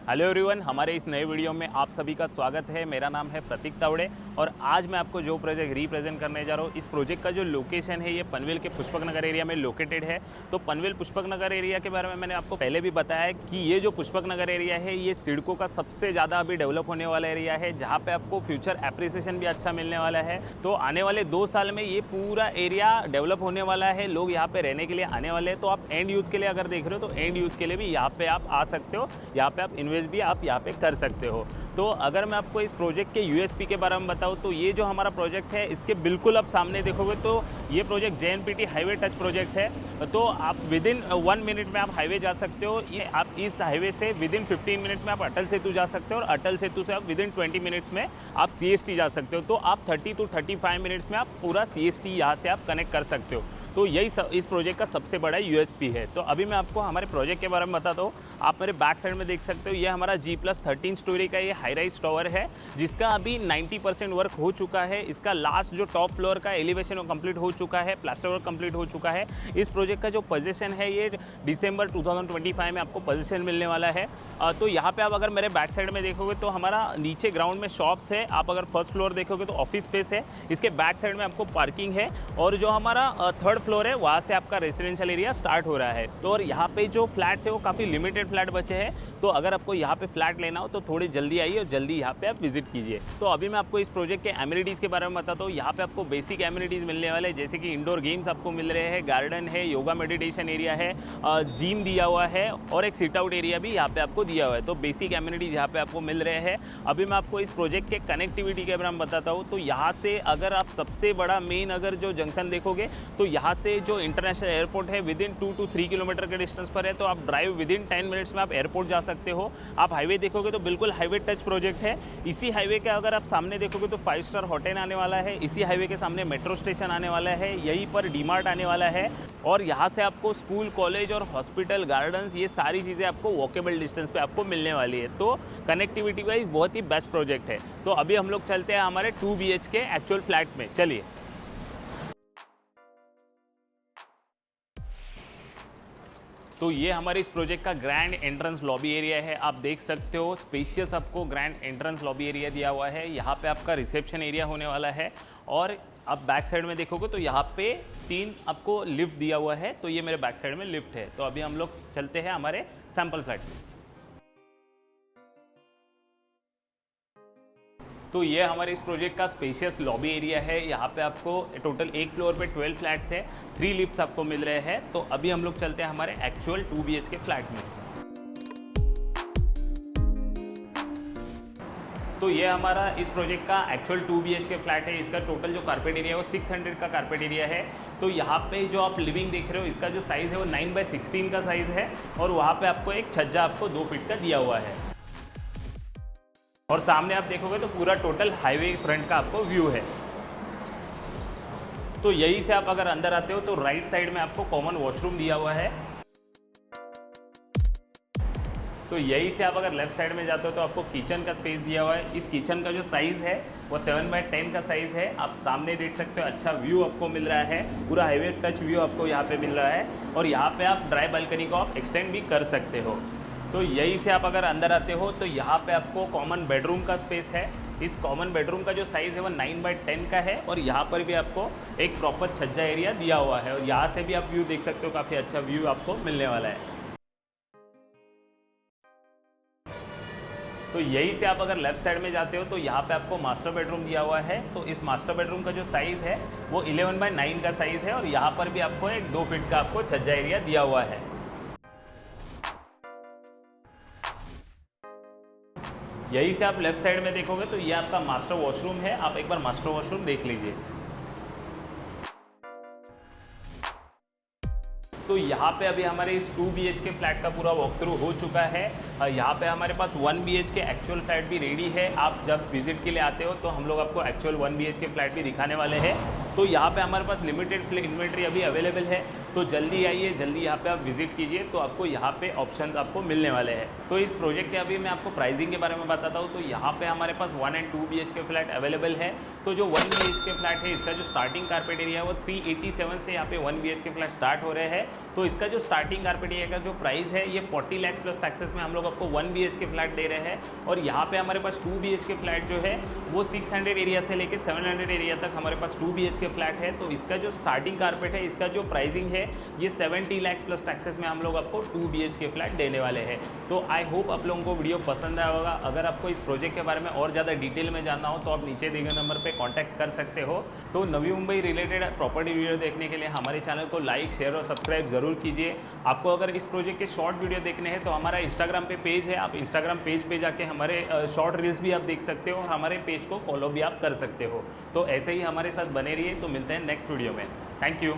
Hello everyone, हमारे इस नए वीडियो में आप सभी का स्वागत है। मेरा नाम है प्रतीक तावड़े और आज मैं आपको जो प्रोजेक्ट रिप्रेजेंट करने जा रहा हूँ, इस प्रोजेक्ट का जो लोकेशन है ये पनवेल के पुष्पक नगर एरिया में लोकेटेड है। तो पनवेल पुष्पक नगर एरिया के बारे में मैंने आपको पहले भी बताया है कि ये जो पुष्पक नगर एरिया है ये सिडको का सबसे ज़्यादा अभी डेवलप होने वाला एरिया है, जहाँ पे आपको फ्यूचर एप्रिसिएशन भी अच्छा मिलने वाला है। तो आने वाले 2 साल में ये पूरा एरिया डेवलप होने वाला है, लोग यहाँ पे रहने के लिए आने वाले हैं। तो आप एंड यूज़ के लिए अगर देख रहे हो तो एंड यूज़ के लिए भी यहाँ पे आप आ सकते हो, यहाँ पे आप इन्वेस्ट भी आप यहाँ पे कर सकते हो। तो अगर मैं आपको इस प्रोजेक्ट के यूएसपी के बारे में बताऊँ तो ये जो हमारा प्रोजेक्ट है इसके बिल्कुल आप सामने देखोगे तो ये project JNPT highway touch project है। तो आप विदिन 1 मिनट में आप हाईवे जा सकते हो। ये आप इस हाईवे से विदिन 15 मिनट्स में आप अटल सेतु जा सकते हो और अटल सेतु से आप विदिन 20 मिनट्स में आप CST जा सकते हो। तो आप 30 to 35 मिनट्स में आप पूरा CST यहाँ से आप कनेक्ट कर सकते हो। तो यही इस प्रोजेक्ट का सबसे बड़ा USP है। तो अभी मैं आपको हमारे प्रोजेक्ट के बारे में बताता हूँ। आप मेरे बैक साइड में देख सकते हो, ये हमारा G+13 स्टोरी का ये हाई राइज टावर है, जिसका अभी 90% वर्क हो चुका है। इसका लास्ट जो टॉप फ्लोर का एलिवेशन वो कंप्लीट हो चुका है, प्लास्टर वर्क कंप्लीट हो चुका है। इस प्रोजेक्ट का जो पोजीशन है ये दिसंबर 2025 में आपको पोजीशन मिलने वाला है। तो यहाँ पे आप अगर मेरे बैक साइड में देखोगे तो हमारा नीचे ग्राउंड में शॉप्स है। आप अगर फर्स्ट फ्लोर देखोगे तो ऑफिस स्पेस है, इसके बैक साइड में आपको पार्किंग है और जो हमारा थर्ड फ्लोर है वहाँ से आपका रेजिडेंशियल एरिया स्टार्ट हो रहा है। तो और यहाँ पे जो फ्लैट्स है वो काफ़ी लिमिटेड फ्लैट बचे हैं। तो अगर आपको यहाँ पे फ्लैट लेना हो तो थोड़ी जल्दी आइए और जल्दी यहाँ पे आप विजिट कीजिए। तो अभी मैं आपको इस प्रोजेक्ट के एमिनिटीज़ के बारे में बताता हूँ। यहाँ पे आपको बेसिक एमिनिटीज़ मिलने वाले हैं, जैसे कि इंडोर गेम्स आपको मिल रहे हैं, गार्डन है, योगा मेडिटेशन एरिया है, जिम दिया हुआ है और एक सिट आउट एरिया भी यहाँ पे आपको दिया हुआ है। तो बेसिक एमिनिटीज़ यहाँ पे आपको मिल रहे हैं। अभी मैं आपको इस प्रोजेक्ट के कनेक्टिविटी के बारे में बताता हूँ। तो यहाँ से अगर आप सबसे बड़ा मेन अगर जो जंक्शन देखोगे तो यहाँ से जो इंटरनेशनल एयरपोर्ट है विदिन 2 to 3 किलोमीटर के डिस्टेंस पर है। तो आप ड्राइव विदिन 10 मिनट्स में आप एयरपोर्ट जा सकते हो। आप हाईवे देखोगे तो बिल्कुल हाईवे टच प्रोजेक्ट है। इसी हाईवे के अगर आप सामने देखोगे तो 5 स्टार होटल आने वाला है। इसी हाईवे के सामने मेट्रो स्टेशन आने वाला है, यहीं पर डीमार्ट आने वाला है और यहाँ से आपको स्कूल, कॉलेज और हॉस्पिटल, गार्डन्स, ये सारी चीज़ें आपको वॉकेबल डिस्टेंस पे आपको मिलने वाली है। तो कनेक्टिविटी वाइज बहुत ही बेस्ट प्रोजेक्ट है। तो अभी हम लोग चलते हैं हमारे 2 BHK एक्चुअल फ्लैट में, चलिए। तो ये हमारे इस प्रोजेक्ट का ग्रैंड एंट्रेंस लॉबी एरिया है। आप देख सकते हो स्पेशियस आपको ग्रैंड एंट्रेंस लॉबी एरिया दिया हुआ है। यहाँ पे आपका रिसेप्शन एरिया होने वाला है और आप बैक साइड में देखोगे तो यहाँ पे 3 आपको लिफ्ट दिया हुआ है। तो ये मेरे बैक साइड में लिफ्ट है। तो अभी हम लोग चलते हैं हमारे सैंपल फ्लैट में। तो ये हमारे इस प्रोजेक्ट का स्पेशियस लॉबी एरिया है। यहाँ पे आपको टोटल एक फ्लोर पे 12 फ्लैट्स है, 3 लिफ्ट्स आपको मिल रहे हैं। तो अभी हम लोग चलते हैं हमारे एक्चुअल 2 BHK फ्लैट में। तो ये हमारा इस प्रोजेक्ट का एक्चुअल 2 BHK फ्लैट है। इसका टोटल जो कारपेट एरिया है वो 600 का कारपेट एरिया है। तो यहाँ पे जो आप लिविंग देख रहे हो इसका जो साइज़ है वो 9x16 का साइज़ है और वहाँ पे आपको एक छज्जा आपको 2 फीट का दिया हुआ है। और सामने आप देखोगे तो पूरा टोटल हाईवे फ्रंट का आपको व्यू है। तो यहीं से आप अगर अंदर आते हो तो राइट साइड में आपको कॉमन वॉशरूम दिया हुआ है। तो यहीं से आप अगर लेफ्ट साइड में जाते हो तो आपको किचन का स्पेस दिया हुआ है। इस किचन का जो साइज़ है वो 7x10 का साइज़ है। आप सामने देख सकते हो, अच्छा व्यू आपको मिल रहा है, पूरा हाईवे टच व्यू आपको यहाँ पे मिल रहा है और यहाँ पे आप ड्राई बालकनी को आप एक्सटेंड भी कर सकते हो। तो यहीं से आप अगर अंदर आते हो तो यहाँ पे आपको कॉमन बेडरूम का स्पेस है। इस कॉमन बेडरूम का जो साइज़ है वो 9x10 का है और यहाँ पर भी आपको एक प्रॉपर छज्जा एरिया दिया हुआ है और यहाँ से भी आप व्यू देख सकते हो, काफ़ी अच्छा व्यू आपको मिलने वाला है। तो यहीं से आप अगर लेफ्ट साइड में जाते हो तो यहाँ पे आपको मास्टर बेडरूम दिया हुआ है। तो इस मास्टर बेडरूम का जो साइज़ है वो 11x9 का साइज़ है और यहाँ पर भी आपको एक 2 फीट का आपको छज्जा एरिया दिया हुआ है। यहीं से आप लेफ्ट साइड में देखोगे तो ये आपका मास्टर वॉशरूम है। आप एक बार मास्टर वॉशरूम देख लीजिए। तो यहाँ पे अभी हमारे इस 2 BHK फ्लैट का पूरा वॉक थ्रू हो चुका है। यहाँ पे हमारे पास 1 BHK एक्चुअल फ्लैट भी रेडी है। आप जब विजिट के लिए आते हो तो हम लोग आपको एक्चुअल 1 BHK फ्लैट भी दिखाने वाले हैं। तो यहाँ पे हमारे पास लिमिटेड इन्वेंट्री अभी अवेलेबल है। तो जल्दी आइए, जल्दी यहाँ पे आप विजिट कीजिए तो आपको यहाँ पे ऑप्शंस आपको मिलने वाले हैं। तो इस प्रोजेक्ट के अभी मैं आपको प्राइसिंग के बारे में बताता हूँ। तो यहाँ पे हमारे पास 1 and 2 BHK फ्लैट अवेलेबल है। तो जो 1 BHK फ्लैट है इसका जो स्टार्टिंग कारपेट एरिया है वो 387 से यहाँ पे 1 BHK फ्लैट स्टार्ट हो रहे हैं तो इसका जो स्टार्टिंग कारपेट एरिया का जो प्राइस है ये 40 लाख प्लस टैक्सेस में हम लोग आपको 1 BHK फ्लैट दे रहे हैं। और यहाँ पे हमारे पास 2 BHK फ्लैट जो है वो 600 एरिया से लेके 700 एरिया तक हमारे पास 2 BHK फ्लैट है। तो इसका जो स्टार्टिंग कारपेट है, इसका जो प्राइसिंग है ये 70 लाख प्लस टैक्सेस में हम लोग आपको 2 BHK फ्लैट देने वाले हैं। तो आई होप आप लोगों को वीडियो पसंद आया होगा। अगर आपको इस प्रोजेक्ट के बारे में और ज़्यादा डिटेल में जानना हो तो आप नीचे दिए गए नंबर पे कांटेक्ट कर सकते हो। तो Navi Mumbai related property video देखने के लिए हमारे चैनल को लाइक, शेयर और सब्सक्राइब ज़रूर कीजिए। आपको अगर इस प्रोजेक्ट के शॉर्ट वीडियो देखने हैं तो हमारा इंस्टाग्राम पे पेज है, आप इंस्टाग्राम पेज पे जाके हमारे शॉर्ट रील्स भी आप देख सकते हो और हमारे पेज को फॉलो भी आप कर सकते हो। तो ऐसे ही हमारे साथ बने रहिए। तो मिलते हैं नेक्स्ट वीडियो में। Thank you.